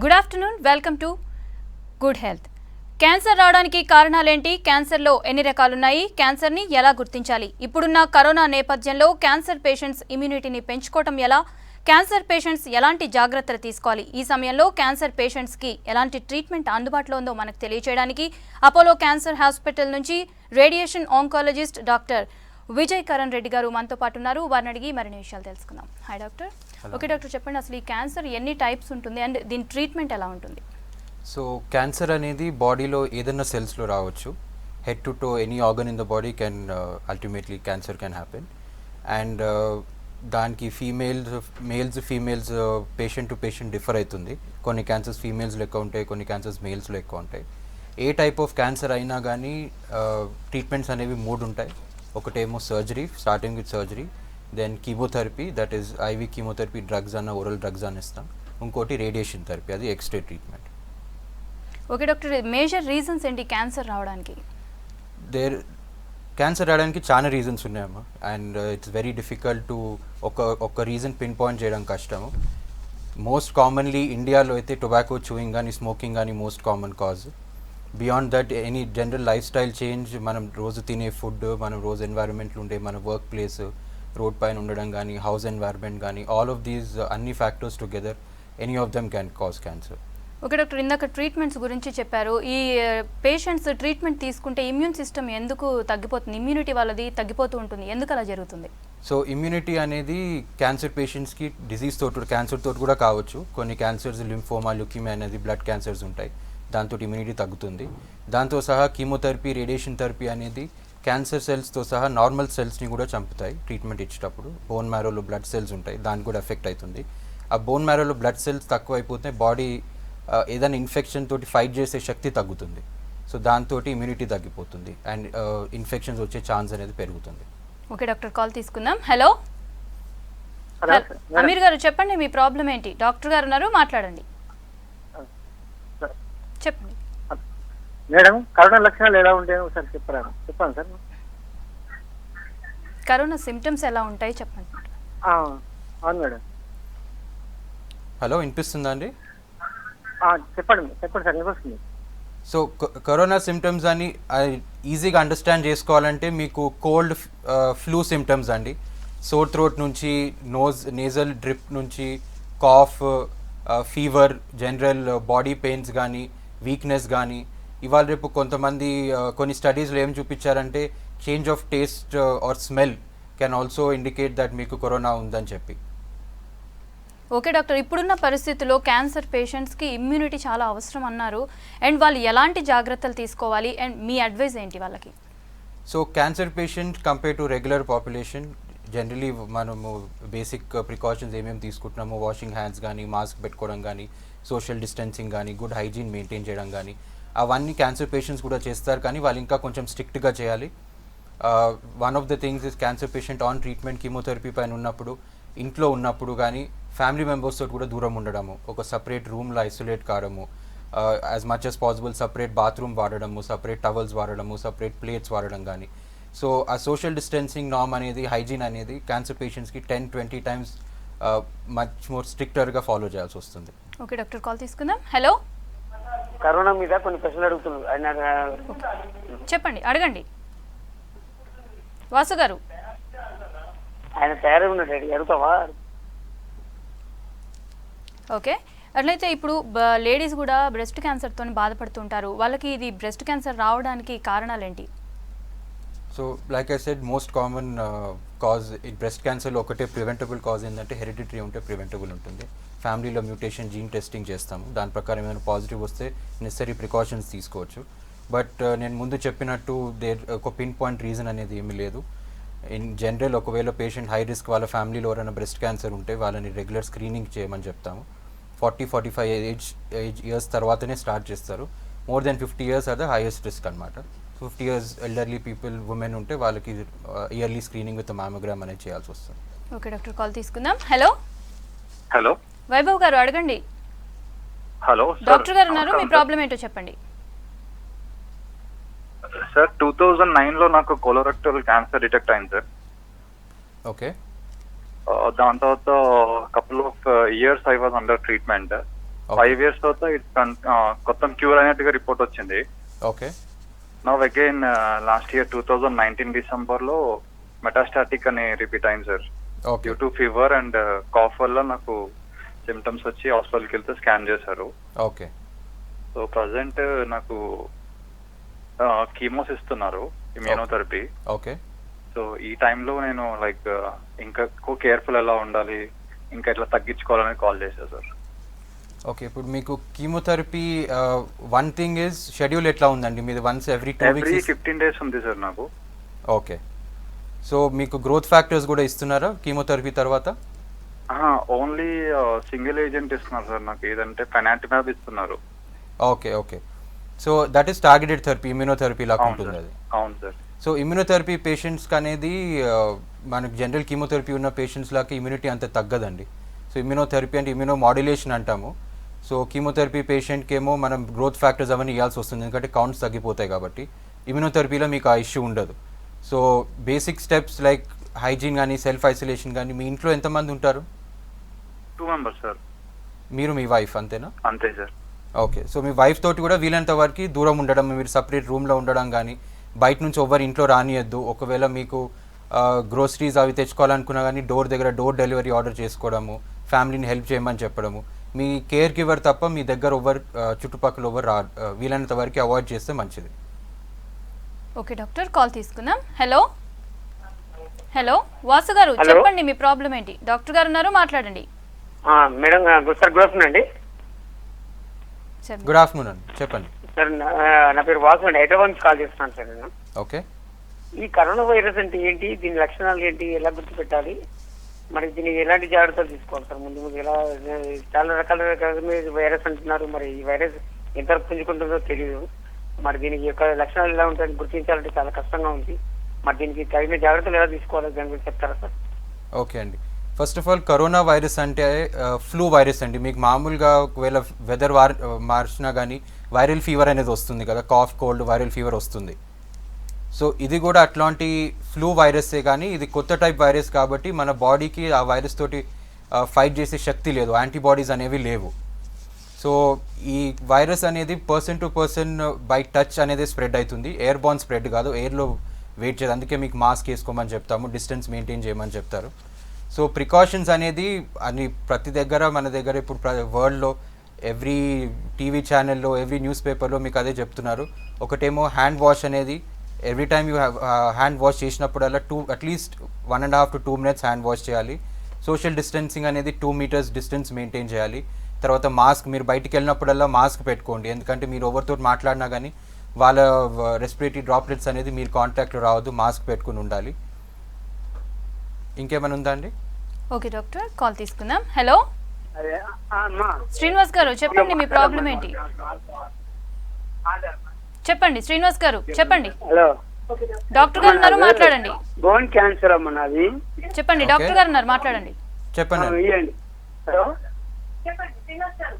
Good afternoon, welcome to good health. Cancer రావడానికి కారణాలేంటి? క్యాన్సర్లో ఎన్ని రకాలున్నాయి? క్యాన్సర్ని ఎలా గుర్తించాలి? ఇప్పుడున్న కరోనా నేపథ్యంలో క్యాన్సర్ పేషెంట్స్ ఇమ్యూనిటీని పెంచుకోవటం ఎలా? క్యాన్సర్ పేషెంట్స్ ఎలాంటి జాగ్రత్తలు తీసుకోవాలి? ఈ సమయంలో క్యాన్సర్ పేషెంట్స్కి ఎలాంటి ట్రీట్మెంట్ అందుబాటులో ఉందో మనకు తెలియజేయడానికి అపోలో క్యాన్సర్ హాస్పిటల్ నుంచి radiation oncologist doctor Vijay Karan Reddy garu మనతో పాటు ఉన్నారు. వారిని అడిగి మరిన్ని విషయాలు తెలుసుకుందాం. Hi doctor. ఓకే డాక్టర్, చెప్పండి అసలు ఈ క్యాన్సర్ ఎన్ని టైప్స్ ఉంటుంది అండ్ దీని ట్రీట్మెంట్ ఎలా ఉంటుంది? సో క్యాన్సర్ అనేది బాడీలో ఏదైనా సెల్స్లో రావచ్చు. Head to toe any organ in the body can ultimately cancer can happen. And దానికి males females patient to patient differ అవుతుంది. కొన్ని క్యాన్సర్స్ ఫీమేల్స్లో ఎక్కువ ఉంటాయి, కొన్ని క్యాన్సర్స్ మేల్స్లో ఎక్కువ ఉంటాయి. ఏ టైప్ ఆఫ్ క్యాన్సర్ అయినా కానీ ట్రీట్మెంట్స్ అనేవి 3 ఉంటాయి. ఒకటేమో surgery, starting with surgery, then chemotherapy, that is IV chemotherapy, drugs అన్న ఓరల్ డ్రగ్స్ అని ఇస్తాం. ఇంకోటి రేడియేషన్ థెరపీ, అది X-ray treatment. Okay doctor, major reasons ఏంటి క్యాన్సర్ రావడానికి? క్యాన్సర్ రావడానికి చాలా రీజన్స్ ఉన్నాయమ్మా. And it's very difficult to ఒక రీజన్ పిన్ పాయింట్ చేయడం కష్టము. మోస్ట్ కామన్లీ ఇండియాలో అయితే టొబాకో చూయింగ్ కానీ స్మోకింగ్ కానీ most common cause. Beyond that any general life style change, మనం రోజు తినే ఫుడ్, మనం రోజు ఎన్వైరన్మెంట్లో ఉండే మన వర్క్ ప్లేస్, రోడ్ పైన ఉండడం కానీ, హౌస్ ఎన్వైరన్మెంట్ కానీ, ఆల్ ఆఫ్ దీస్ అన్ని factors together any of them can cause cancer. Okay doctor, ఇందాక ట్రీట్మెంట్స్ గురించి చెప్పారు. ఈ పేషెంట్స్ ట్రీట్మెంట్ తీసుకుంటే ఇమ్యూన్ సిస్టమ్ ఎందుకు తగ్గిపోతుంది? ఇమ్యూనిటీ వాళ్ళది తగ్గిపోతూ ఉంటుంది, ఎందుకు అలా జరుగుతుంది? సో ఇమ్యూనిటీ అనేది క్యాన్సర్ పేషెంట్స్కి డిజీజ్ తోటి, క్యాన్సర్ తోటి కూడా కావచ్చు. కొన్ని క్యాన్సర్స్ లింఫోమా, ల్యూకీమియా అనేది బ్లడ్ క్యాన్సర్స్ ఉంటాయి, దాంతో ఇమ్యూనిటీ తగ్గుతుంది. దాంతో సహా కీమోథెరపీ, రేడియేషన్ థెరపీ అనేది క్యాన్సర్ సెల్స్తో సహా నార్మల్ సెల్స్ని కూడా చంపుతాయి. ట్రీట్మెంట్ ఇచ్చేటప్పుడు బోన్ మ్యారోలో బ్లడ్ సెల్స్ ఉంటాయి, దానికి కూడా ఎఫెక్ట్ అవుతుంది. ఆ బోన్ మ్యారోలో బ్లడ్ సెల్స్ తక్కువైపోతే బాడీ ఏదైనా ఇన్ఫెక్షన్ తోటి ఫైట్ చేసే శక్తి తగ్గుతుంది. సో దాంతో ఇమ్యూనిటీ తగ్గిపోతుంది అండ్ ఇన్ఫెక్షన్స్ వచ్చే ఛాన్స్ అనేది పెరుగుతుంది. ఓకే డాక్టర్, కాల్ తీసుకుందాం. హలో అమీర్ గారు, చెప్పండి మీ ప్రాబ్లం ఏంటి? డాక్టర్ గారు ఉన్నారు, మాట్లాడండి. చెప్పండి మేడం. కరోనా లక్షణాలు ఎలా ఉంటాయో ఒకసారి చెప్పండి సార్. కరోనా సిమ్టమ్స్ ఎలా ఉంటాయి చెప్పండి. అవును మేడం. హలో, వినిపిస్తుందా అండి? చెప్పండి సార్, వినిపిస్తుంది. సో కరోనా సిమ్టమ్స్ అని ఈజీగా అండర్స్టాండ్ చేసుకోవాలంటే మీకు కోల్డ్, ఫ్లూ సిమ్టమ్స్ అండి. సోర్ థ్రోట్ నుంచి నేజల్ డ్రిప్ నుంచి cough, fever, general body pains కానీ, వీక్నెస్ కానీ. ఇవాళ రేపు కొంతమంది కొన్ని స్టడీస్లో ఏం చూపించారంటే change of taste or smell can also indicate that మీకు కరోనా ఉందని చెప్పి. ఓకే డాక్టర్, ఇప్పుడున్న పరిస్థితుల్లో క్యాన్సర్ పేషెంట్స్కి ఇమ్యూనిటీ చాలా అవసరం అన్నారు. అండ్ వాళ్ళు ఎలాంటి జాగ్రత్తలు తీసుకోవాలి అండ్ మీ అడ్వైస్ ఏంటి వాళ్ళకి? So cancer patient compare to regular population generally మనము బేసిక్ ప్రికాషన్స్ ఏమేమి తీసుకుంటున్నామో, వాషింగ్ హ్యాండ్స్ కానీ, మాస్క్ పెట్టుకోవడం కానీ, సోషల్ డిస్టెన్సింగ్ కానీ, గుడ్ హైజీన్ మెయింటైన్ చేయడం కానీ, అవన్నీ క్యాన్సర్ పేషెంట్స్ కూడా చేస్తారు. కానీ వాళ్ళు ఇంకా కొంచెం స్ట్రిక్ట్గా చేయాలి. One of the things is cancer patient on treatment chemotherapy పైన ఉన్నప్పుడు, ఇంట్లో ఉన్నప్పుడు కానీ ఫ్యామిలీ మెంబర్స్ తోటి కూడా దూరం ఉండడము, ఒక సపరేట్ రూమ్లో ఐసోలేట్ కావడము, as much as possible separate bathroom వాడడము, సపరేట్ టవల్స్ వాడడము, సపరేట్ ప్లేట్స్ వాడడం కానీ. సో ఆ సోషల్ డిస్టెన్సింగ్ నార్మ్ అనేది, హైజీన్ అనేది క్యాన్సర్ పేషెంట్స్కి 10-20 టైమ్స్ మచ్ మోర్ స్ట్రిక్టర్గా ఫాలో చేయాల్సి వస్తుంది. ఓకే డాక్టర్, కాల్ తీసుకుందాం. హలో, కరోనా మీద కొన్ని ప్రశ్నలు అడుగుతున్నారు, చెప్పండి, అడగండి. వాసు గారు, ఆయన తయారై ఉన్నాడు, అడుగుతావా? ఓకే, అట్లయితే ఇప్పుడు లేడీస్ కూడా బ్రెస్ట్ క్యాన్సర్తో బాధపడుతుంటారు. వాళ్ళకి ఇది బ్రెస్ట్ క్యాన్సర్ రావడానికి కారణాలు ఏంటి? So like I said, most common cause ఈ బ్రెస్ట్ క్యాన్సర్లో ఒకటే ప్రివెంటబుల్ కాజ్ ఏంటంటే హెరిడిటరీ ఉంటే ప్రివెంటబుల్ ఉంటుంది. ఫ్యామిలీలో మ్యూటేషన్ జీన్ టెస్టింగ్ చేస్తాము, దాని ప్రకారం ఏమైనా పాజిటివ్ వస్తే నెసరీ ప్రికాషన్స్ తీసుకోవచ్చు. బట్ నేను ముందు చెప్పినట్టు ఒక పిన్ పాయింట్ రీజన్ అనేది ఏమీ లేదు. ఇన్ జనరల్ ఒకవేళ పేషెంట్ హై రిస్క్, వాళ్ళ ఫ్యామిలీలో ఎవరైనా బ్రెస్ట్ క్యాన్సర్ ఉంటే వాళ్ళని రెగ్యులర్ స్క్రీనింగ్ చేయమని చెప్తాము. 40-45 ఇయర్స్ తర్వాతనే స్టార్ట్ చేస్తారు. More than 50 years or the highest risk అనమాట. 50 ఇయర్స్ ఎల్డర్లీ పీపుల్, ఉమెన్ ఉంటే వాళ్ళకి ఇయర్లీ స్క్రీనింగ్ విత్ మ్యామోగ్రామ్ అనేది చేయాల్సి వస్తుంది. ఓకే డాక్టర్, కాల్ తీసుకుందాం. హలో హలో వైభవ్ గారు, అడగండి. హలో డాక్టర్ గారు ఉన్నారు, మీ ప్రాబ్లం ఏంటో చెప్పండి. సార్, 2009లో నాకు కోలోరెక్టల్ క్యాన్సర్ డిటెక్ట్ అయింది సార్. ఓకే, దాని తర్వాత couple of years I was under treatment. 5 years తర్వాత కొత్త క్యూర్ అయినట్టుగా రిపోర్ట్ వచ్చింది. Okay. Now again last year 2019 డిసెంబర్లో మెటాస్టాటిక్ అని రిపీట్ అయింది sir. Okay. Due to fever and cough వల్ల నాకు సిమ్టమ్స్ వచ్చి హాస్పిటల్కి వెళ్తే స్కాన్ చేశారు. ఓకే. సో ప్రజెంట్ నాకు కీమోస్ ఇస్తున్నారు, ఇమ్యూనోథెరపీ. ఓకే. సో ఈ టైంలో నేను లైక్ ఇంకా ఎక్కువ కేర్ఫుల్ ఎలా ఉండాలి, ఇంకా ఎట్లా తగ్గించుకోవాలని కాల్ చేశాను సార్. ఓకే. ఇప్పుడు మీకు chemotherapy one thing is schedule ఎట్లా ఉందండి మీది? Once every 2 every weeks? 15 days ఉంది సార్ నాకు. ఓకే. సో మీకు గ్రోత్ ఫ్యాక్టర్స్ కూడా ఇస్తున్నారా కీమోథెరపీ తర్వాత? ఓన్లీ సింగిల్ ఏజెంట్ ఇస్తున్నారు సార్ నాకు, ఏదంటే ఫెనాటిమ్యాబ్ ఇస్తున్నారు. Okay. Okay. So that is targeted therapy, immunotherapy లాగా అవును ఉంటుంది సార్. అది. అవును సార్. సో ఇమ్యూనోథెరపీ పేషెంట్స్కి అనేది మనకు జనరల్ కీమోథెరపీ ఉన్న పేషెంట్స్ లాగా ఇమ్యూనిటీ అంత తగ్గదండి. సో ఇమ్యూనోథెరపీ అంటే ఇమ్యూనో మాడ్యులేషన్ అంటాము. సో కీమోథెరపీ పేషెంట్కి ఏమో మనం గ్రోత్ ఫ్యాక్టర్స్ అవన్నీ ఇవ్వాల్సి వస్తుంది, ఎందుకంటే కౌంట్స్ తగ్గిపోతాయి కాబట్టి. ఇమ్యూనోథెరపీలో మీకు ఆ ఇష్యూ ఉండదు. So basic steps like hygiene కానీ సెల్ఫ్ ఐసోలేషన్ కానీ. మీ ఇంట్లో ఎంతమంది ఉంటారు? 2 members సార్. మీరు మీ వైఫ్ అంతేనా? అంతే సార్. ఓకే. సో మీ వైఫ్ తోటి కూడా వీలైనంత వరకు దూరం ఉండడం, మీరు సపరేట్ రూమ్లో ఉండడం కానీ, బయట నుంచి ఎవరు ఇంట్లో రానియద్దు. ఒకవేళ మీకు గ్రోసరీస్ అవి తెచ్చుకోవాలనుకున్నా కానీ డోర్ దగ్గర డోర్ డెలివరీ ఆర్డర్ చేసుకోవడము, ఫ్యామిలీని హెల్ప్ చేయమని చెప్పడము. మీ కేర్ గివర్ తప్ప మీ దగ్గర ఎవరు చుట్టుపక్కల ఎవరు వీలైనంత వరకు అవాయిడ్ చేస్తే మంచిది. ఓకే డాక్టర్, కాల్ తీసుకుందాం. హలో హలో వాసు గారు, చెప్పండి మీ ప్రాబ్లం ఏంటి? డాక్టర్ గారు ఉన్నారు, మాట్లాడండి. మేడం సార్, గుడ్ ఆఫ్టర్నూన్ అండి. గుడ్ ఆఫ్టర్నూన్ అండి, చెప్పండి. సార్ నా పేరు వాసు అండి, హైదరాబాద్ నుంచి కాల్ చేస్తున్నాను సార్ నేను. ఓకే. ఈ కరోనా వైరస్ అంటే ఏంటి, దీని లక్షణాలు ఏంటి, ఎలా గుర్తుపెట్టాలి, మరి దీనికి ఎలాంటి జాగ్రత్తలు తీసుకోవాలి సార్? ముందు ఎలా చాలా రకాల వైరస్ అంటున్నారు, మరి ఈ వైరస్ ఎంతవరకు పుంజుకుంటుందో తెలియదు. మరి దీనికి యొక్క లక్షణాలు ఎలా ఉంటాయని గుర్తించాలంటే చాలా కష్టంగా ఉంది. మరి దీనికి తగిన జాగ్రత్తలు ఎలా తీసుకోవాలి దాని గురించి చెప్తారా సార్? ఓకే అండి. First of all corona virus అంటే ఫ్లూ వైరస్ అండి. మీకు మామూలుగా ఒకవేళ వెదర్ మార్చినా కానీ వైరల్ ఫీవర్ అనేది వస్తుంది కదా, కాఫ్ కోల్డ్ వైరల్ ఫీవర్ వస్తుంది. సో ఇది కూడా అట్లాంటి ఫ్లూ వైరస్సే, కానీ ఇది కొత్త టైప్ వైరస్ కాబట్టి మన బాడీకి ఆ వైరస్ తోటి ఫైట్ చేసే శక్తి లేదు, యాంటీబాడీస్ అనేవి లేవు. సో ఈ వైరస్ అనేది person to person by touch అనేది స్ప్రెడ్ అవుతుంది, ఎయిర్ బార్న్ స్ప్రెడ్ కాదు, ఎయిర్లో వెయిట్ చేయదు. అందుకే మీకు మాస్క్ వేసుకోమని చెప్తాము, డిస్టెన్స్ మెయింటైన్ చేయమని చెప్తారు. సో ప్రికాషన్స్ అనేది అని ప్రతి దగ్గర మన దగ్గర ఇప్పుడు వరల్డ్లో ఎవ్రీ టీవీ ఛానల్లో ఎవ్రీ న్యూస్ పేపర్లో మీకు అదే చెప్తున్నారు. ఒకటేమో హ్యాండ్ వాష్ అనేది every time you hand wash చేసినప్పుడల్లా at least 1.5 to 2 minutes hand wash చేయాలి. సోషల్ డిస్టెన్సింగ్ అనేది 2 meters డిస్టెన్స్ మెయింటైన్ చేయాలి. తర్వాత మాస్క్, మీరు బయటికి వెళ్ళినప్పుడల్లా మాస్క్ పెట్టుకోండి, ఎందుకంటే మీరు ఎవరితో మాట్లాడినా కానీ వాళ్ళ రెస్పిరేటరీ డ్రాప్లెట్స్ అనేది మీరు కాంటాక్ట్లో రావద్దు, మాస్క్ పెట్టుకుని ఉండాలి. ఇంకేమైనా ఉందా అండి? ఓకే డాక్టర్, కాల్ తీసుకుందాం. హలో శ్రీనివాస్ గారు, చెప్పండి మీ ప్రాబ్లం ఏంటి? చెప్పండి శ్రీనివాస్ గారు, చెప్పండి. హలో డాక్టర్ గారు ఉన్నారు, మాట్లాడండి. బోన్ క్యాన్సర్ అమ్మ నాది. చెప్పండి, డాక్టర్ గారు ఉన్నారు, మాట్లాడండి. చెప్పండి అండి. ఇయ్యండి. హలో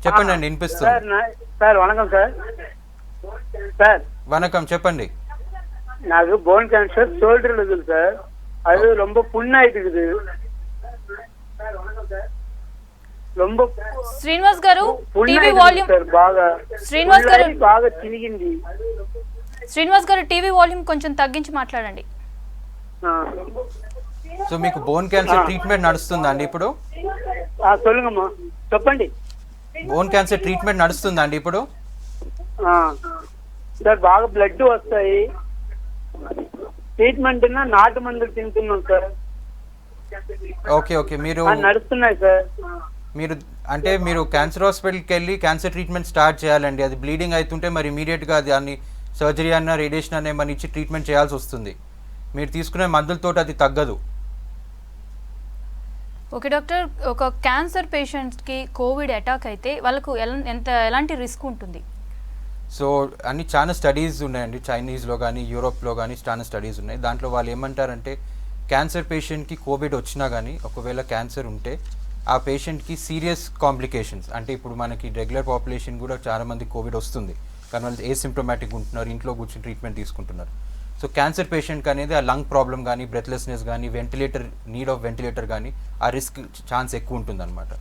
చెప్పండి అండి, వినిపిస్తుంది. Sir sir vanakkam sir. Sir vanakkam, చెప్పండి. నాకు போன் கேன்சர் ஷோல்டர்ல இருக்குது சார். அது ரொம்ப புண்ணாயிட்டு இருக்குது. ரொம்ப శ్రీనివాస్ గారు టీవీ వాల్యూమ్, బాగా శ్రీనివాస్ గారు బాగా తిరిగింది. శ్రీనివాస్ గారు టీవీ వాల్యూమ్ కొంచెం తగ్గించి మాట్లాడండి. సో మీకు బోన్ క్యాన్సర్ ట్రీట్మెంట్ నడుస్తుందా అండి ఇప్పుడు? சொல்லுங்கమ్మా, చెప్పండి. బోన్ క్యాన్సర్ ట్రీట్మెంట్ నడుస్తుందా అండి ఇప్పుడు? సార్ బాగా బ్లడ్ వస్తాయి. ట్రీట్మెంట్ నాటు మందులు తింటున్నాం సార్. ఓకే. ఓకే. మీరు నడుస్తున్నాయి సార్. మీరు అంటే మీరు క్యాన్సర్ హాస్పిటల్కి వెళ్ళి క్యాన్సర్ ట్రీట్మెంట్ స్టార్ట్ చేయాలండి. అది బ్లీడింగ్ అవుతుంటే మరి ఇమీడియట్గా దాన్ని సర్జరీ అన్న రేడియేషన్ అన్న ఏమన్నా ఇచ్చి ట్రీట్మెంట్ చేయాల్సి వస్తుంది. మీరు తీసుకునే మందులతో అది తగ్గదు. ఓకే డాక్టర్, ఒక క్యాన్సర్ పేషెంట్స్కి కోవిడ్ అటాక్ అయితే వాళ్ళకు ఎలాంటి రిస్క్ ఉంటుంది? సో అన్ని చాలా స్టడీస్ ఉన్నాయండి, చైనీస్లో కానీ యూరోప్లో కానీ చాలా స్టడీస్ ఉన్నాయి. దాంట్లో వాళ్ళు ఏమంటారంటే క్యాన్సర్ పేషెంట్కి కోవిడ్ వచ్చినా కానీ ఒకవేళ క్యాన్సర్ ఉంటే ఆ పేషెంట్కి సీరియస్ కాంప్లికేషన్స్, అంటే ఇప్పుడు మనకి రెగ్యులర్ పాపులేషన్ కూడా చాలామంది కోవిడ్ వస్తుంది కానీ వాళ్ళు ఏసిమ్ప్టోమాటిక్ ఉంటున్నారు, ఇంట్లో కూర్చొని ట్రీట్మెంట్ తీసుకుంటున్నారు. సో క్యాన్సర్ పేషెంట్కి అనేది ఆ లంగ్ ప్రాబ్లం కానీ బ్రెత్లెస్నెస్ కానీ నీడ్ ఆఫ్ వెంటిలేటర్ కానీ ఆ రిస్క్ ఛాన్స్ ఎక్కువ ఉంటుంది అనమాట.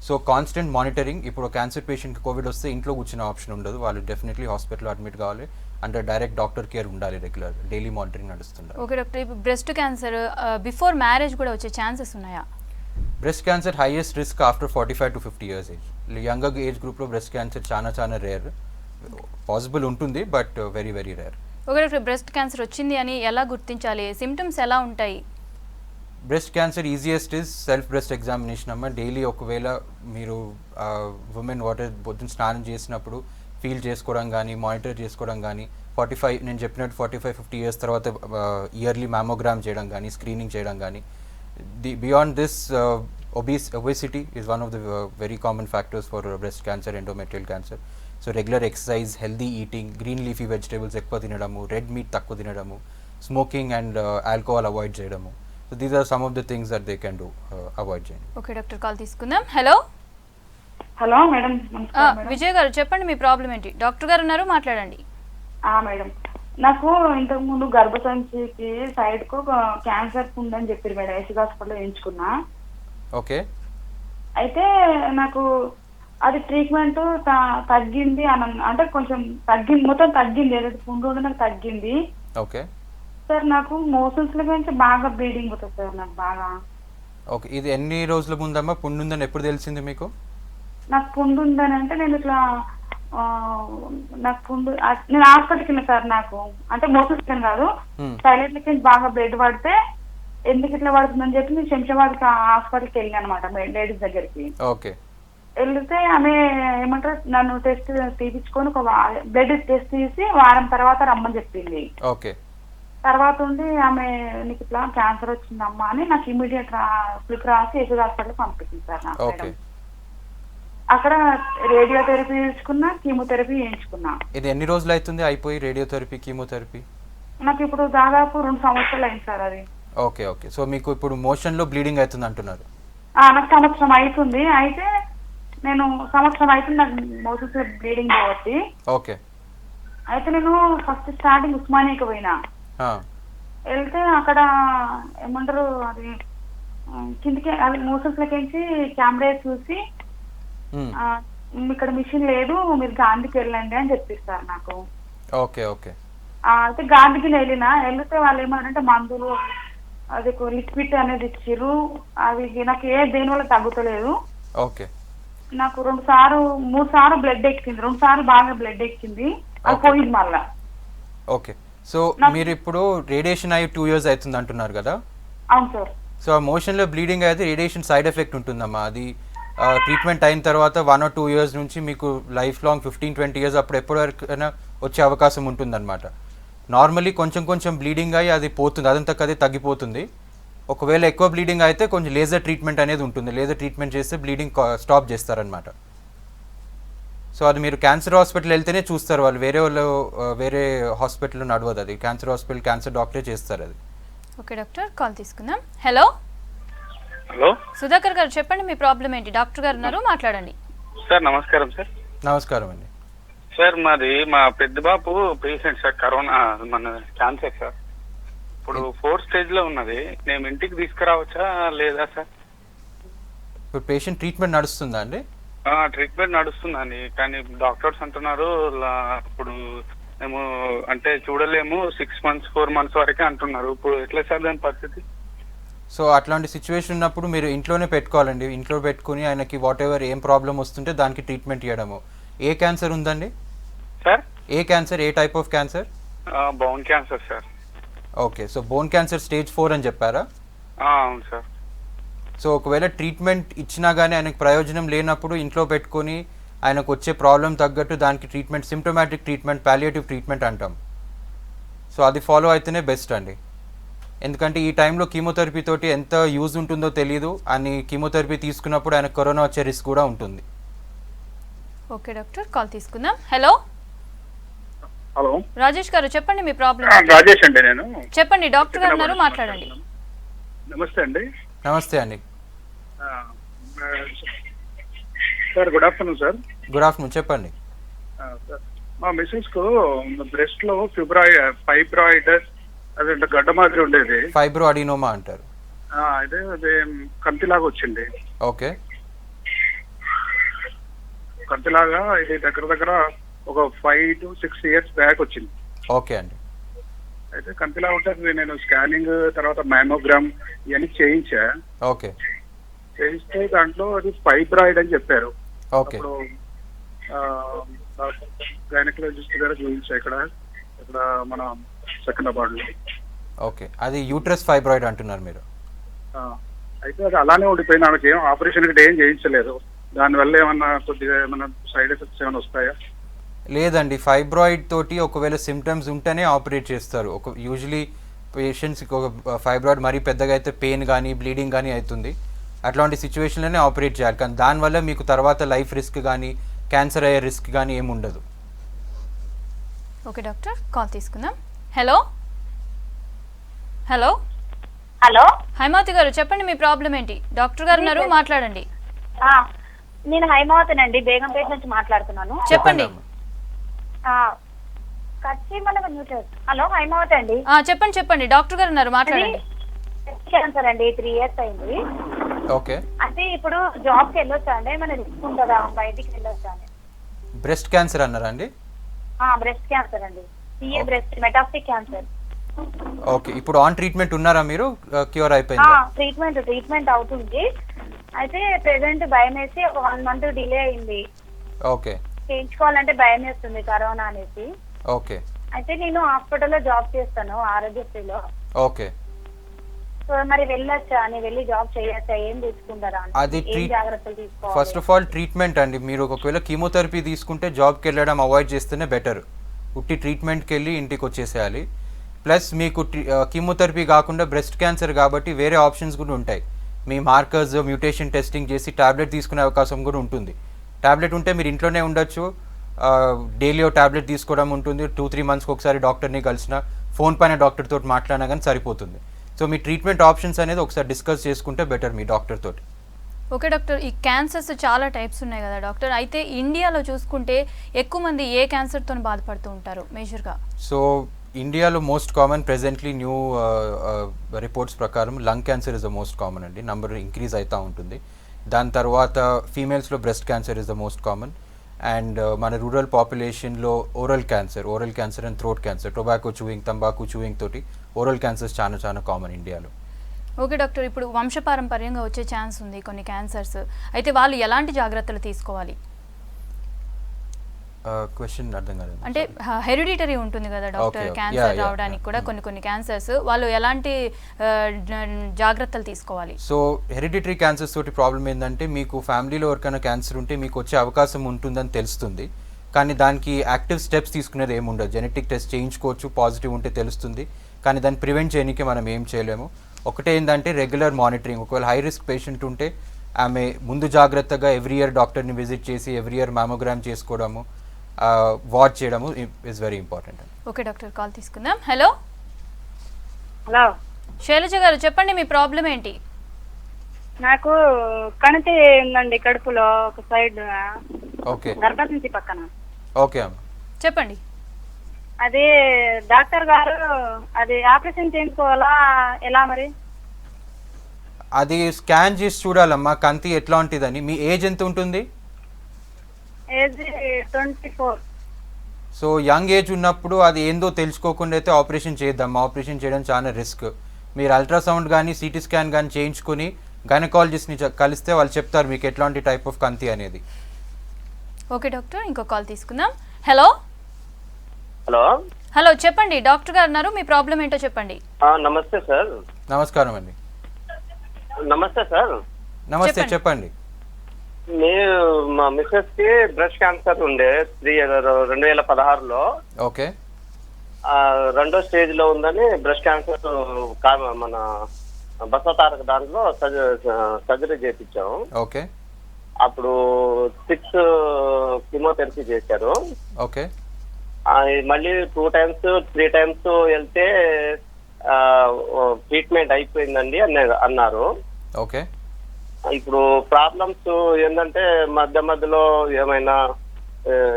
So constant monitoring. ఇప్పుడు క్యాన్సర్ పేషెంట్కి కోవిడ్ వస్తే ఇంట్లో కూర్చునే ఆప్షన్ ఉండదు, వాళ్ళు డెఫినెట్లీ హాస్పిటల్లో అడ్మిట్ కావాలి, అంటే డైరెక్ట్ డాక్టర్ కేర్ ఉండాలి, రెగ్యులర్ డైలీ మానిటరింగ్ నడుస్తుండాలి. ఓకే డాక్టర్, ఇప్పుడు బ్రెస్ట్ క్యాన్సర్ బిఫోర్ మ్యారేజ్ కూడా వచ్చే ఛాన్సెస్ ఉన్నాయా? Breast cancer highest risk after 45 to 50 years age. Younger age గ్రూప్లో బ్రెస్ట్ క్యాన్సర్ చాలా రేర్. పాసిబుల్ ఉంటుంది but very very rare. Okay doctor, breast cancer వచ్చింది అని ఎలా గుర్తించాలి? సిమ్టమ్స్ ఎలా ఉంటాయి? Breast cancer easiest is self breast examination అమ్మ. డైలీ ఒకవేళ మీరు ఉమెన్ వాటర్ పొద్దున్న స్నానం చేసినప్పుడు ఫీల్ చేసుకోవడం కానీ మానిటర్ చేసుకోవడం కానీ, 45 నేను చెప్పినట్టు 45-50 years తర్వాత ఇయర్లీ మ్యామోగ్రామ్ చేయడం కానీ స్క్రీనింగ్ చేయడం కానీ. Beyond this obesity is one of the very common factors for breast cancer, endometrial cancer. So regular exercise, healthy eating, green leafy vegetables ఎక్కువ తినడము, రెడ్ మీట్ తక్కువ తినడము, స్మోకింగ్ అండ్ ఆల్కహాల్ అవాయిడ్ చేయడము. So these are some of the things that they can do, avoid చేయండి. Okay doctor, call తీసుకుందాం. Hello madam. Vijay garu చెప్పండి, మీ problem ఏంటి? Doctor గారు ఉన్నారు, మాట్లాడండి. మేడం, నాకు ఇంతకు ముందు గర్భసంచికి సైడ్ కు క్యాన్సర్ ఉందని చెప్పారు మేడం, ఏసీ హాస్పిటల్లో ఎంచుకున్నా. ఓకే. అయితే నాకు అది ట్రీట్మెంట్ తగ్గింది అని అంటే కొంచెం తగ్గింది, మొత్తం తగ్గింది, ఏదైతే పుండు ఉందో నాకు తగ్గింది. ఓకే సార్, నాకు మోషన్స్ లో నుంచి బాగా బ్లీడింగ్ అవుతుంది సార్, నాకు బాగా. ఓకే, ఇది ఎన్ని రోజుల ముందమ్మా పుండు ఉందని ఎప్పుడు తెలిసింది మీకు? నాకు పుండు ఉందని అంటే నేను ఇట్లా నాకు పుండు నేను హాస్పిటల్కి వెళ్ళిన సార్, నాకు అంటే మోషన్స్ కాదు, టాయిలెట్ నుంచి బాగా బ్లడ్ పడితే ఎందుకు ఇట్లా పడుతుందని చెప్పి నేను శంషాబాద్ హాస్పిటల్కి వెళ్ళాను అనమాట, లేడీస్ దగ్గరికి. ఓకే. వెళ్తే ఆమె ఏమంటారు, నన్ను టెస్ట్ తీపించుకొని ఒక బ్లడ్ టెస్ట్ తీసి వారం తర్వాత రమ్మని చెప్పింది. ఓకే. తర్వాత ఉండి ఆమె నీకు ఇట్లా క్యాన్సర్ వచ్చిందమ్మా అని నాకు ఇమీడియట్ స్లిప్ రాసి యశోద హాస్పిటల్ పంపించింది సార్ నాకు. అక్కడ రేడియోథెరపీ చేయించుకున్నా, కీమోథెరపీ చేయించుకున్నా. ఇది ఎన్ని రోజులు అవుతుంది అయిపోయి రేడియోథెరపీ కీమోథెరపీ? నాకు ఇప్పుడు దాదాపు 2 సంవత్సరాలు అయింది సార్ అది. Okay okay. సో మీకు ఇప్పుడు మోషన్ లో బ్లీడింగ్ అవుతుంది అంటున్నారు? నాకు సంవత్సరం అవుతుంది. అయితే నేను సంవత్సరం అవుతుంది నాకు మోషన్స్ బ్లీడింగ్ కాబట్టి. ఓకే. అయితే నేను ఫస్ట్ స్టార్టింగ్ ఉస్మానియాకి పోయినా. వెళ్తే అక్కడ ఏమంటారు, అది కిందికి అది మోషన్స్ లెక్కించి కెమెరా చూసి ఇక్కడ మిషన్ లేదు, మీరు గాంధీకి వెళ్ళండి అని చెప్పిస్తారు నాకు. Okay okay. అయితే గాంధీకి వెళ్తే వాళ్ళు ఏమన్నారంటే మందులు అది లిక్విడ్ అనేది ఇచ్చిర్రు, అవి నాకు దేని వల్ల తగ్గుతలేదు. ఓకే. నాకు 3 సార్లు బ్లడ్ ఎక్కింది, 2 సార్లు బాగా బ్లడ్ ఎక్కింది, అది పోయింది మళ్ళా. ఓకే. సో మీరు ఇప్పుడు రేడియేషన్ అయ్యి 2 years అవుతుంది అంటున్నారు కదా? అవును సార్. సో ఆ మోషన్ లో బ్లీడింగ్ అయితే రేడియేషన్ సైడ్ ఎఫెక్ట్ ఉంటుందమ్మా. అది ట్రీట్మెంట్ అయిన తర్వాత 1 or 2 years నుంచి మీకు లైఫ్ లాంగ్ 15-20 years అప్పుడు ఎప్పటివరకైనా వచ్చే అవకాశం ఉంటుందన్నమాట. నార్మల్లీ కొంచెం బ్లీడింగ్ అయ్యి అది పోతుంది, అదంతకు అదే తగ్గిపోతుంది. ఒకవేళ ఎక్కువ బ్లీడింగ్ అయితే కొంచెం లేజర్ ట్రీట్మెంట్ అనేది ఉంటుంది, లేజర్ ట్రీట్మెంట్ చేస్తే బ్లీడింగ్ స్టాప్ చేస్తారనమాట. సో అది మీరు క్యాన్సర్ హాస్పిటల్ వెళ్తేనే చూస్తారు వాళ్ళు, వేరే హాస్పిటల్లో నడవదు అది. క్యాన్సర్ హాస్పిటల్ క్యాన్సర్ డాక్టరే చేస్తారు అది. ఓకే డాక్టర్, కాల్ తీసుకుందాం. హలో హలో సుధాకర్ గారు చెప్పండి, మీ ప్రాబ్లం ఏంటి? డాక్టర్ గారు ఉన్నారు, మాట్లాడండి. సార్ నమస్కారం సార్. నమస్కారం అండి. సార్ మాది మా పెద్ద బాబు పేషెంట్ సార్, కరోనా మన క్యాన్సర్ సార్. ఇప్పుడు 4th stage లో ఉన్నది, మేము ఇంటికి తీసుకురావచ్చా లేదా సార్? ఇప్పుడు పేషెంట్ ట్రీట్మెంట్ నడుస్తుందా అండి? ట్రీట్మెంట్ నడుస్తుందండి, కానీ డాక్టర్స్ అంటున్నారు ఇప్పుడు మేము అంటే చూడలేము, 6 months 4 months వరకే అంటున్నారు. ఇప్పుడు ఎట్లా సార్ దాని పరిస్థితి? సో అట్లాంటి సిచ్యువేషన్ ఉన్నప్పుడు మీరు ఇంట్లోనే పెట్టుకోవాలండి. ఇంట్లో పెట్టుకుని ఆయనకి వాట్ ఎవర్ ఏం ప్రాబ్లం వస్తుంటే దానికి ట్రీట్మెంట్ చేయడము. ఏ క్యాన్సర్ ఉందండి sir? A cancer, A type of cancer? Bone cancer sir. Okay. So bone cancer stage 4 అని చెప్పారా? అవును సార్. సో ఒకవేళ ట్రీట్మెంట్ ఇచ్చినా కానీ ఆయనకు ప్రయోజనం లేనప్పుడు ఇంట్లో పెట్టుకొని ఆయనకు వచ్చే ప్రాబ్లం తగ్గట్టు దానికి treatment, symptomatic treatment, palliative treatment అంటాం. సో అది ఫాలో అయితేనే బెస్ట్ అండి. ఎందుకంటే ఈ టైంలో కీమోథెరపీ తోటి ఎంత యూజ్ ఉంటుందో తెలియదు, అని కీమోథెరపీ తీసుకున్నప్పుడు ఆయన కరోనా వచ్చే రిస్క్ కూడా ఉంటుంది. ఓకే డాక్టర్, కాల్ తీసుకుందాం. హలో హలో రాజేష్ గారు చెప్పండి, మీ ప్రాబ్లం. రాజేష్ అండి నేను. చెప్పండి, డాక్టర్ గారు ఉన్నారు, మాట్లాడండి. నమస్తే అండి. నమస్తే అండి. Sir good afternoon sir. Good afternoon, చెప్పండి. సార్ మా మిస్సెస్ కు బ్రెస్ట్ లో ఫైబ్రాయిడ్ అదే గడ్డ మాదిరి ఉండేది, ఫైబ్రో అడినోమా అంటారు. అదే కంతిలాగా వచ్చింది. ఓకే. కంటిలాగా ఇది దగ్గర దగ్గర ఒక 5 to 6 years బ్యాక్ వచ్చింది. ఓకే అండి. అయితే కంటిలా ఉంటుంది. నేను స్కానింగ్ తర్వాత మ్యామోగ్రామ్ ఇవన్నీ చేయించా. ఓకే. చేయిస్తే దాంట్లో అది ఫైబ్రాయిడ్ అని చెప్పారు. ఓకే. అప్పుడు గైనకాలజిస్ట్ గారు చూపించా ఇక్కడ మన సెకండాబాద్ లో. ఓకే, అది యూట్రస్ ఫైబ్రాయిడ్ అంటున్నారు మీరు. అయితే అది అలానే ఉండిపోయింది. ఆమెకి ఏం ఆపరేషన్ కి ఏం చేయించలేదు. దానివల్ల ఏమన్నా కొద్దిగా ఏమన్నా సైడ్ ఎఫెక్ట్స్ ఏమైనా వస్తాయా? లేదండి, ఫైబ్రాయిడ్ తోటి ఒకవేళ సిమ్టమ్స్ ఉంటేనే ఆపరేట్ చేస్తారు. యూజువలీ పేషెంట్స్కి ఒక ఫైబ్రాయిడ్ మరీ పెద్దగా అయితే పెయిన్ కానీ బ్లీడింగ్ కానీ అవుతుంది. అట్లాంటి సిచ్యువేషన్లోనే ఆపరేట్ చేయాలి. కానీ దానివల్ల మీకు తర్వాత లైఫ్ రిస్క్ కానీ క్యాన్సర్ అయ్యే రిస్క్ కానీ ఏమి ఉండదు. ఓకే డాక్టర్, కాల్ తీసుకుందాం. హలో హలో హలో, హైమావతి గారు చెప్పండి, మీ ప్రాబ్లం ఏంటి? డాక్టర్ గారు ఉన్నారు, మాట్లాడండి. నేను హైమావతినండి, బేగంపేట నుంచి మాట్లాడుతున్నాను. చెప్పండి. హలో, హైమావతి అండి. చెప్పండి చెప్పండి, డాక్టర్ గారు ఉన్నారు, మాట్లాడండి. క్యాన్సర్ అండి, 3 years అయింది. ఓకే. అంటే ఇప్పుడు జాబ్ కి వెళ్ళొచ్చా అండి? ఏమైనా రిస్క్ ఉంటుందా? బయటికి వెళ్ళొచ్చా అండి? బ్రెస్ట్ క్యాన్సర్ అన్నారా అండి? బ్రెస్ట్ క్యాన్సర్ అండి, సిఏ బ్రెస్ట్ మెటాస్టిక్ క్యాన్సర్. ఓకే, ఇప్పుడు ఆన్ ట్రీట్మెంట్ ఉన్నారా మీరు? క్యూర్ అయిపోయిందా? ట్రీట్మెంట్ అవుతుంది. అయితే ప్రెసెంట్ భయం వేసి ఒక 1 month డిలే అయింది. ఓకే. చేయించుకోవాలంటే భయం వేస్తుంది కరోనా అనేసి. ఓకే. అయితే నేను హాస్పిటల్లో జాబ్ చేస్తాను, ఆరోగ్యశ్రీలో. ఓకే. సో మరి వెళ్ళొచ్చా అని, వెళ్ళి జాబ్ చేయొచ్చా? ఏం తీసుకుంటారా? అది జాగ్రత్తలు తీసుకోవాలి? ఫస్ట్ ఆఫ్ ఆల్ ట్రీట్మెంట్ అండి. మీరు ఒకవేళ కీమోథెరపీ తీసుకుంటే జాబ్కి వెళ్ళడం అవాయిడ్ చేస్తేనే బెటర్. ఉట్టి ట్రీట్మెంట్కి వెళ్ళి ఇంటికి వచ్చేసేయాలి. ప్లస్ మీకు కీమోథెరపీ కాకుండా బ్రెస్ట్ క్యాన్సర్ కాబట్టి వేరే ఆప్షన్స్ కూడా ఉంటాయి. మీ మార్కర్స్ మ్యూటేషన్ టెస్టింగ్ చేసి టాబ్లెట్ తీసుకునే అవకాశం కూడా ఉంటుంది. టాబ్లెట్ ఉంటే మీరు ఇంట్లోనే ఉండొచ్చు. డైలీ టాబ్లెట్ తీసుకోవడం ఉంటుంది. 2-3 monthsకి ఒకసారి డాక్టర్ని కలిసిన, ఫోన్ పైన డాక్టర్ తోటి మాట్లాడినా కానీ సరిపోతుంది. సో మీ ట్రీట్మెంట్ ఆప్షన్స్ అనేది ఒకసారి డిస్కస్ చేసుకుంటే బెటర్ మీ డాక్టర్ తోటి. ఓకే డాక్టర్, ఈ క్యాన్సర్స్ చాలా టైప్స్ ఉన్నాయి కదా డాక్టర్. అయితే ఇండియాలో చూసుకుంటే ఎక్కువ మంది ఏ క్యాన్సర్తో బాధపడుతూ ఉంటారు మేజర్గా? సో ఇండియాలో most common presently new reports ప్రకారం lung cancer is the most common అండి. నంబర్ ఇంక్రీజ్ అవుతూ ఉంటుంది. దాని తర్వాత ఫీమేల్స్లో breast cancer is the most common. And మన రూరల్ పాపులేషన్లో oral cancer and throat cancer, tobacco chewing, తంబాకు చూయింగ్ తోటి ఓరల్ క్యాన్సర్స్ చాలా కామన్ ఇండియాలో. ఓకే డాక్టర్, ఇప్పుడు వంశపారంపర్యంగా వచ్చే ఛాన్స్ ఉంది కొన్ని క్యాన్సర్స్. అయితే వాళ్ళు ఎలాంటి జాగ్రత్తలు తీసుకోవాలి? క్వశ్చన్ అర్థం కాలేదు. అంటే హెరిడిటరీ ఉంటుంది కదా డాక్టర్, క్యాన్సర్ రావడానికి కూడా కొన్ని క్యాన్సర్స్, వాళ్ళు ఎలాంటి జాగ్రత్తలు తీసుకోవాలి? సో హెరిడిటరీ క్యాన్సర్స్ తోటి ప్రాబ్లం ఏంటంటే, మీకు ఫ్యామిలీలో ఎవరికైనా క్యాన్సర్ ఉంటే మీకు వచ్చే అవకాశం ఉంటుందని తెలుస్తుంది. కానీ దానికి యాక్టివ్ స్టెప్స్ తీసుకునేది ఏముండదు. జెనెటిక్ టెస్ట్ చేయించుకోవచ్చు, పాజిటివ్ ఉంటే తెలుస్తుంది. కానీ దాన్ని ప్రివెంట్ చేయడానికి మనం ఏం చేయలేము. ఒకటే ఏంటంటే రెగ్యులర్ మానిటరింగ్. ఒకవేళ హై రిస్క్ పేషెంట్ ఉంటే ఆమె ముందు జాగ్రత్తగా ఎవ్రీ ఇయర్ డాక్టర్ని విజిట్ చేసి ఎవ్రీ ఇయర్ మ్యామోగ్రామ్ చేసుకోవడము, వాచ్ చేయడము is very important. Okay doctor, call తీసుకుందాం. హలో హలో, శైలజ గారు చెప్పండి, మీ ప్రాబ్లం ఏంటి? నాకు కణితి ఉందండి కడుపులో, ఒక సైడ్ ఓకే, గర్భసంచి పక్కన. ఓకే అమ్మ చెప్పండి. అది డాక్టర్ గారు అది ఆపరేషన్ చేయించుకోవాలా ఎలా మరి? అది స్కాన్ చేసి చూడాలమ్మా కంతి ఎట్లాంటిదని. మీ ఏజ్ ఎంత ఉంటుంది? ఏజ్ 24. సో యంగ్ ఏజ్ ఉన్నప్పుడు అది ఏందో తెలుసుకోకుండా అయితే ఆపరేషన్ చేద్దాం. ఆపరేషన్ చేయడం చాలా రిస్క్. మీరు అల్ట్రాసౌండ్ కానీ సిటీ స్కాన్ కానీ చేయించుకొని గైనకాలజిస్ట్ని కలిస్తే వాళ్ళు చెప్తారు మీకు ఎట్లాంటి టైప్ ఆఫ్ కంతి అనేది. ఓకే డాక్టర్, ఇంకో కాల్ తీసుకుందాం. హలో హలో చెప్పండి, డాక్టర్ గారు ఉన్నారు, మీ ప్రాబ్లం ఏంటో చెప్పండి. నమస్తే సార్. నమస్కారం అండి. నమస్తే సార్. నమస్తే, చెప్పండి. నేను మా మిస్సెస్ కి బ్రెస్ట్ క్యాన్సర్ ఉండే 2016లో. ఓకే. 2వ స్టేజ్ లో ఉందని బ్రెస్ట్ క్యాన్సర్ మన బసవతారక దాంట్లో సర్జరీ చేయించాము. ఓకే. అప్పుడు 6 కీమోథెరపీ చేశారు. ఓకే. మళ్ళీ 2 times 3 times వెళ్తే ట్రీట్మెంట్ అయిపోయిందండి అన్నారు. ఓకే. ఇప్పుడు ప్రాబ్లమ్స్ ఏంటంటే మధ్యలో ఏమైనా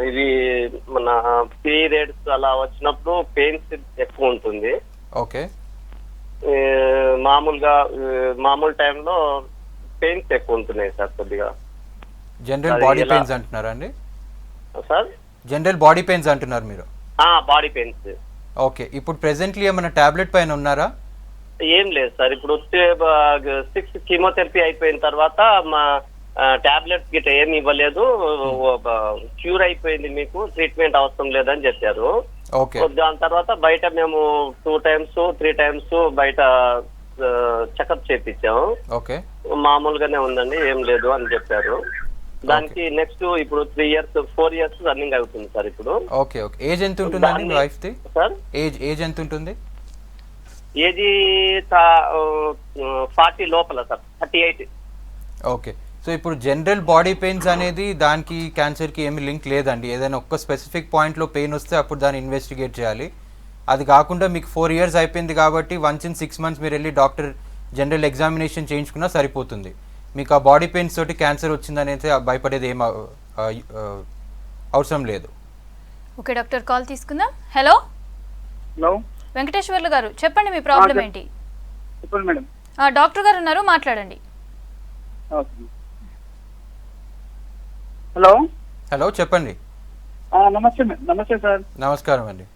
ఇది మన పీరియడ్స్ అలా వచ్చినప్పుడు పెయిన్స్ ఎక్కువ ఉంటుంది. ఓకే. మామూలు టైంలో పెయిన్స్ ఎక్కువ ఉంటున్నాయి సార్ కొద్దిగా. జనరల్ బాడీ పెయిన్స్ అంటున్నారా అండి? సార్ జనరల్ బాడీ పెయిన్స్ అంటున్నారు మీరు. Body pains. ఓకే, ఇప్పుడు ప్రెసెంట్లీ ఏమైనా టాబ్లెట్ పైన ఉన్నారా? ఏం లేదు సార్. ఇప్పుడు 6 కీమోథెరపీ అయిపోయిన తర్వాత మా టాబ్లెట్స్ గిట్ట ఏమి ఇవ్వలేదు, క్యూర్ అయిపోయింది, మీకు ట్రీట్మెంట్ అవసరం లేదని చెప్పారు. ఓకే, దాని తర్వాత బయట మేము 2 times 3 times బయట చెకప్ చేపించాము. ఓకే, మామూలుగానే ఉందండి, ఏం లేదు అని చెప్పారు. దానికి నెక్స్ట్ ఇప్పుడు 4 years రన్నింగ్ అవుతుంది సార్ ఇప్పుడు. Okay okay. ఏజ్ ఎంత ఉంటుందండి మీ వైఫ్ ది? సార్ ఏజ్ ఎంత ఉంటుంది? ఏజ్ 40 లోపల సార్, 38. ఓకే, సో ఇప్పుడు జనరల్ బాడీ పెయిన్స్ అనేది దానికి క్యాన్సర్కి ఏమి లింక్ లేదండి. ఏదైనా ఒక్క స్పెసిఫిక్ పాయింట్లో పెయిన్ వస్తే అప్పుడు దాన్ని ఇన్వెస్టిగేట్ చేయాలి. అది కాకుండా మీకు 4 years అయిపోయింది కాబట్టి వన్స్ ఇన్ 6 months మీరు వెళ్ళి డాక్టర్ జనరల్ ఎగ్జామినేషన్ చేయించుకున్నా సరిపోతుంది. మీకు ఆ బాడీ పెయిన్స్ తోటి క్యాన్సర్ వచ్చిందనైతే భయపడేది ఏం అవసరం లేదు. ఓకే డాక్టర్, కాల్ తీసుకుందాం. హలో హలో, వెంకటేశ్వర్లు గారు, చెప్పండి మీ ప్రాబ్లం ఏంటి? చెప్పండి మేడం. డాక్టర్ గారు ఉన్నారు, మాట్లాడండి. హలో హలో, చెప్పండి. నమస్తే సార్. నమస్కారం అండి.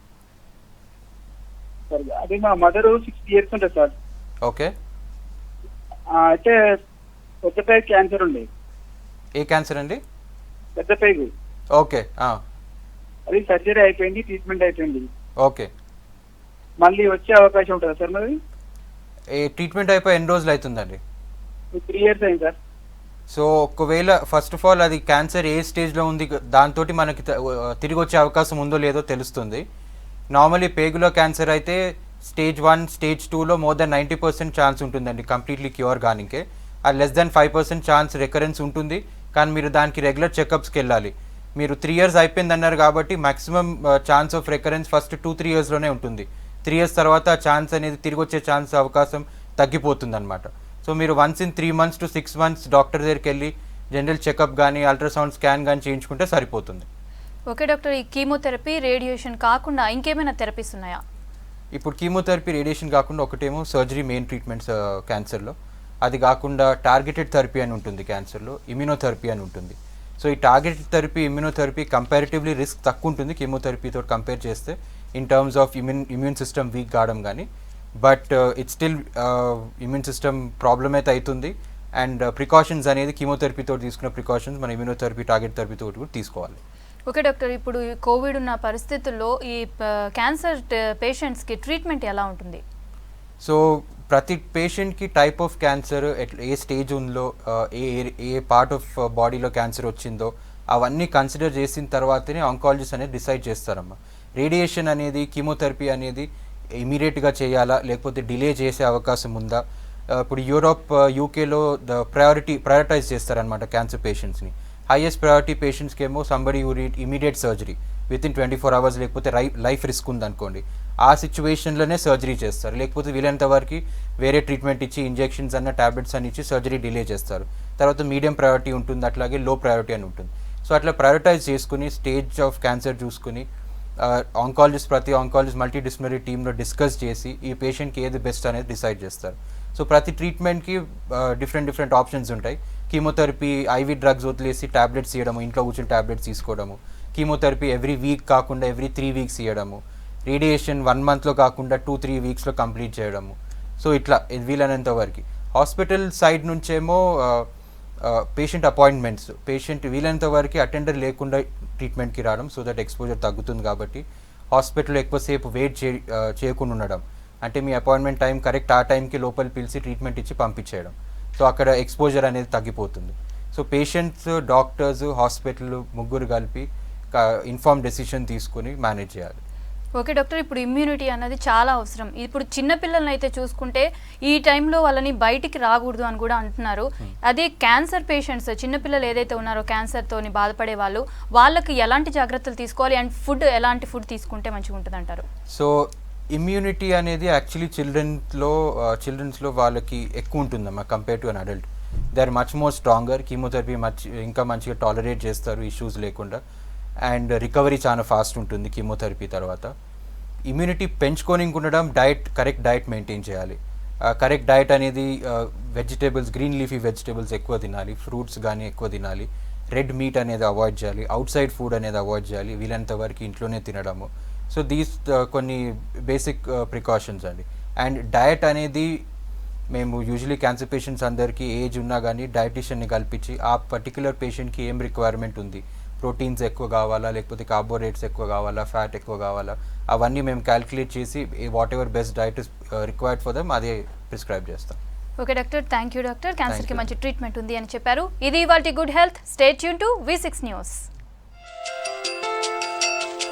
సార్ అది మా మదర్ 60 years ఉంటుంది సార్. ఓకే, అయితే పెద్ద పేగు క్యాన్సర్ ఉంది. ఏ క్యాన్సర్ అండి? పెద్ద పేగు. ఓకే, అది సర్జరీ అయిపోయింది, ట్రీట్మెంట్ అయిపోయింది. ఓకే, మళ్ళీ వచ్చే అవకాశం ఉంటుందా సార్ మరి? ఏ ట్రీట్మెంట్ అయిపోయి ఎన్ని రోజులు అవుతుందండి? 3 years అయింది సార్. సో ఒకవేళ ఫస్ట్ ఆఫ్ ఆల్ అది క్యాన్సర్ ఏ స్టేజ్లో ఉంది, దాంతో మనకి తిరిగి వచ్చే అవకాశం ఉందో లేదో తెలుస్తుంది. నార్మలీ పేగులో క్యాన్సర్ అయితే స్టేజ్ 1 స్టేజ్ 2లో మోర్ దెన్ 90% ఛాన్స్ ఉంటుందండి కంప్లీట్లీ క్యూర్ కానికే. అది less than 5% ఛాన్స్ రికరెన్స్ ఉంటుంది. కానీ మీరు దానికి రెగ్యులర్ చెకప్స్కి వెళ్ళాలి. మీరు 3 years అయిపోయింది అన్నారు కాబట్టి maximum chance of recurrence first 2-3 yearsలోనే ఉంటుంది. 3 years తర్వాత ఛాన్స్ అనేది తిరిగి వచ్చే ఛాన్స్ అవకాశం తగ్గిపోతుంది అనమాట. సో మీరు once in 3 months to 6 months doctor దగ్గరికి వెళ్ళి జనరల్ చెకప్ కానీ అల్ట్రాసౌండ్ స్కాన్ కానీ చేయించుకుంటే సరిపోతుంది. ఓకే డాక్టర్, ఈ కీమోథెరపీ రేడియేషన్ కాకుండా ఇంకేమైనా థెరపీస్ ఉన్నాయా? ఇప్పుడు కీమోథెరపీ రేడియేషన్ కాకుండా ఒకటేమో సర్జరీ మెయిన్ ట్రీట్మెంట్స్ క్యాన్సర్లో. అది కాకుండా టార్గెటెడ్ థెరపీ అని ఉంటుంది క్యాన్సర్లో, ఇమ్యూనోథెరపీ అని ఉంటుంది. సో ఈ targeted therapy, immunotherapy comparatively risk తక్కువ ఉంటుంది కీమోథెరపీతో కంపేర్ చేస్తే in terms of immune system week కావడం కానీ. But it's still immune system problem అయితే అవుతుంది. అండ్ ప్రికాషన్స్ అనేది కీమోథెరపీతో తీసుకున్న ప్రికాషన్స్ మన ఇమ్యూనోథెరపీ టార్గెట్ థెరపీతో కూడా తీసుకోవాలి. ఓకే డాక్టర్, ఇప్పుడు కోవిడ్ ఉన్న పరిస్థితుల్లో ఈ క్యాన్సర్ పేషెంట్స్కి ట్రీట్మెంట్ ఎలా ఉంటుంది? సో ప్రతి పేషెంట్కి type of cancer, A stage ఉందో, ఏ పార్ట్ ఆఫ్ బాడీలో క్యాన్సర్ వచ్చిందో అవన్నీ కన్సిడర్ చేసిన తర్వాతనే ఆంకాలజిస్ట్ అనేది డిసైడ్ చేస్తారమ్మా. రేడియేషన్ అనేది, కీమోథెరపీ అనేది ఇమీడియట్గా చేయాలా లేకపోతే డిలే చేసే అవకాశం ఉందా? ఇప్పుడు యూరోప్, యూకేలో ప్రయారిటైజ్ చేస్తారనమాట క్యాన్సర్ పేషెంట్స్ని. హైయెస్ట్ ప్రయారిటీ పేషెంట్స్కి ఏమో somebody you need immediate surgery with in 24 hours, లేకపోతే లైఫ్ రిస్క్ ఉందనుకోండి, ఆ సిచ్యువేషన్లోనే సర్జరీ చేస్తారు. లేకపోతే వీలైనంత వరకు వేరే ట్రీట్మెంట్ ఇచ్చి ఇంజెక్షన్స్ అన్న ట్యాబ్లెట్స్ అని ఇచ్చి సర్జరీ డిలే చేస్తారు. తర్వాత మీడియం ప్రయారిటీ ఉంటుంది, అట్లాగే లో ప్రయారిటీ అని ఉంటుంది. సో అట్లా ప్రయారిటైజ్ చేసుకుని స్టేజ్ ఆఫ్ క్యాన్సర్ చూసుకుని ప్రతి ఆంకాలజిస్ట్ మల్టీడిసిప్లినరీ టీంలో డిస్కస్ చేసి ఈ పేషెంట్కి ఏది బెస్ట్ అనేది డిసైడ్ చేస్తారు. సో ప్రతి ట్రీట్మెంట్కి డిఫరెంట్ ఆప్షన్స్ ఉంటాయి. కీమోథెరపీ ఐవీ డ్రగ్స్ వదిలేసి ట్యాబ్లెట్స్ ఇవ్వడము, ఇంట్లో కూర్చొని ట్యాబ్లెట్స్ తీసుకోవడము. కీమోథెరపీ ఎవ్రీ వీక్ కాకుండా ఎవ్రీ 3 weeks ఇవ్వడము. రేడియేషన్ 1 monthలో కాకుండా 2-3 weeksలో కంప్లీట్ చేయడము. సో ఇట్లా వీలైనంత వరకు. హాస్పిటల్ సైడ్ నుంచేమో పేషెంట్ అపాయింట్మెంట్స్, పేషెంట్ వీలైనంత వరకు అటెండర్ లేకుండా ట్రీట్మెంట్కి రావడం, సో దట్ ఎక్స్పోజర్ తగ్గుతుంది. కాబట్టి హాస్పిటల్లో ఎక్కువసేపు వెయిట్ చేయకుండా ఉండడం, అంటే మీ అపాయింట్మెంట్ టైం కరెక్ట్ ఆ టైంకి లోపల పిలిచి ట్రీట్మెంట్ ఇచ్చి పంపించేయడం. సో అక్కడ ఎక్స్పోజర్ అనేది తగ్గిపోతుంది. సో పేషెంట్స్, డాక్టర్స్, హాస్పిటల్ ముగ్గురు కలిపి ఇన్ఫార్మ్ డెసిషన్ తీసుకుని మేనేజ్ చేయాలి. ఓకే డాక్టర్, ఇప్పుడు ఇమ్యూనిటీ అన్నది చాలా అవసరం. ఇప్పుడు చిన్నపిల్లల్ని అయితే చూసుకుంటే ఈ టైంలో వాళ్ళని బయటికి రాకూడదు అని కూడా అంటున్నారు. అదే క్యాన్సర్ పేషెంట్స్, చిన్నపిల్లలు ఏదైతే ఉన్నారో క్యాన్సర్తోని బాధపడే వాళ్ళకి ఎలాంటి జాగ్రత్తలు తీసుకోవాలి అండ్ ఎలాంటి ఫుడ్ తీసుకుంటే మంచిగా ఉంటుంది అంటారు? సో ఇమ్యూనిటీ అనేది యాక్చువల్లీ చిల్డ్రన్స్లో వాళ్ళకి ఎక్కువ ఉంటుందమ్మా compare to an adult. They are much more stronger. Chemotherapy ఇంకా మంచిగా టాలరేట్ చేస్తారు ఇష్యూస్ లేకుండా. అండ్ రికవరీ చాలా ఫాస్ట్ ఉంటుంది కీమోథెరపీ తర్వాత. ఇమ్యూనిటీ పెంచుకొని ఉండడం కరెక్ట్ డైట్ మెయింటైన్ చేయాలి. కరెక్ట్ డైట్ అనేది వెజిటేబుల్స్, గ్రీన్ లీఫీ వెజిటేబుల్స్ ఎక్కువ తినాలి, ఫ్రూట్స్ కానీ ఎక్కువ తినాలి. రెడ్ మీట్ అనేది అవాయిడ్ చేయాలి, అవుట్ సైడ్ ఫుడ్ అనేది అవాయిడ్ చేయాలి, వీలైనంత వరకు ఇంట్లోనే తినడము. సో దీస్ కొన్ని బేసిక్ ప్రికాషన్స్ అండి. అండ్ డయట్ అనేది మేము యూజువలీ క్యాన్సర్ పేషెంట్స్ అందరికీ ఏజ్ ఉన్నా కానీ డయటిషియన్ని కల్పించి ఆ పర్టిక్యులర్ పేషెంట్కి ఏం రిక్వైర్మెంట్ ఉంది, ప్రోటీన్స్ ఎక్కువ కావాలా లేకపోతే కార్బోహైడ్రేట్స్ ఎక్కువ కావాలా, ఫ్యాట్ ఎక్కువ కావాలా, అవన్నీ మేము క్యాల్కులేట్ చేసి what ever best diet is required for them అదే ప్రిస్క్రైబ్ చేస్తాం. Okay doctor, thank you doctor. క్యాన్సర్కి మంచి ట్రీట్మెంట్ ఉంది అని చెప్పారు. ఇది ఇవాల్టి good health. Stay tune to V6 news.